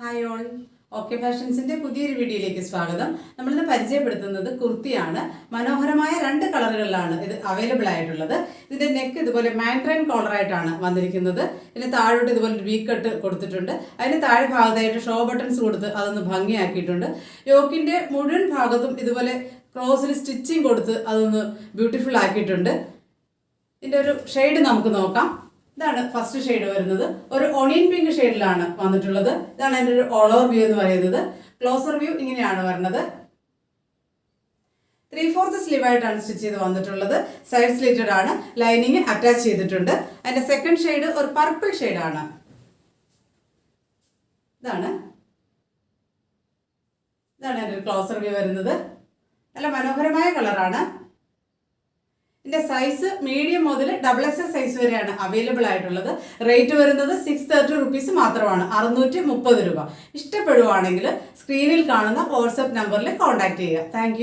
Hi all. Okay ഫാഷൻസിന്റെ പുതിയൊരു വീഡിയോയിലേക്ക് സ്വാഗതം. നമ്മളിന്ന് പരിചയപ്പെടുത്തുന്നത് കുർത്തിയാണ്. മനോഹരമായ 2 കളറുകളിലാണ് ഇത് അവൈലബിൾ ആയിട്ടുള്ളത്. ഇതിന്റെ നെക്ക് ഇതുപോലെ മാൻട്രൈൻ കോളർ ആയിട്ടാണ് വന്നിരിക്കുന്നത്. ഇതിന് താഴോട്ട് ഇതുപോലെ ഒരു വി കട്ട് കൊടുത്തിട്ടുണ്ട്. അതിന് താഴെ ഭാഗത്തായിട്ട് ഷോ ബട്ടൺസ് കൊടുത്ത് അതൊന്ന് ഭംഗിയാക്കിയിട്ടുണ്ട്. യോക്കിന്റെ മുഴുവൻ ഭാഗത്തും ഇതുപോലെ ക്രോസിൽ സ്റ്റിച്ചിങ് കൊടുത്ത് അതൊന്ന് ബ്യൂട്ടിഫുൾ ആക്കിയിട്ടുണ്ട്. ഇതിന്റെ ഒരു ഷെയ്ഡ് നമുക്ക് നോക്കാം. ഇതാണ് ഫസ്റ്റ് ഷെയ്ഡ് വരുന്നത്. ഒരു ഒണിയൻ പിങ്ക് ഷെയ്ഡിലാണ് വന്നിട്ടുള്ളത്. ഇതാണ് എൻ്റെ ഒരു ഓൾ ഓവർ വ്യൂ എന്ന് പറയുന്നത്. ക്ലോസർ വ്യൂ ഇങ്ങനെയാണ് വരുന്നത്. 3/4 സ്ലീവ് ആയിട്ടാണ് സ്റ്റിച്ച് ചെയ്ത് വന്നിട്ടുള്ളത്. സൈഡ് സ്ലിറ്റഡ് ആണ്. ലൈനിങ് അറ്റാച്ച് ചെയ്തിട്ടുണ്ട്. അതിന്റെ സെക്കൻഡ് ഷെയ്ഡ് ഒരു പർപ്പിൾ ഷെയ്ഡാണ്. ഇതാണ് എൻ്റെ ഒരു ക്ലോസർ വ്യൂ വരുന്നത്. നല്ല മനോഹരമായ കളറാണ്. ഇതിന്റെ സൈസ് മീഡിയം മുതൽ XXL സൈസ് വരെയാണ് അവൈലബിൾ ആയിട്ടുള്ളത്. റേറ്റ് വരുന്നത് 630 റുപ്പീസ് മാത്രമാണ്, 630 രൂപ. ഇഷ്ടപ്പെടുവാണെങ്കിൽ സ്ക്രീനിൽ കാണുന്ന വാട്സപ്പ് നമ്പറിൽ കോൺടാക്ട് ചെയ്യുക. താങ്ക്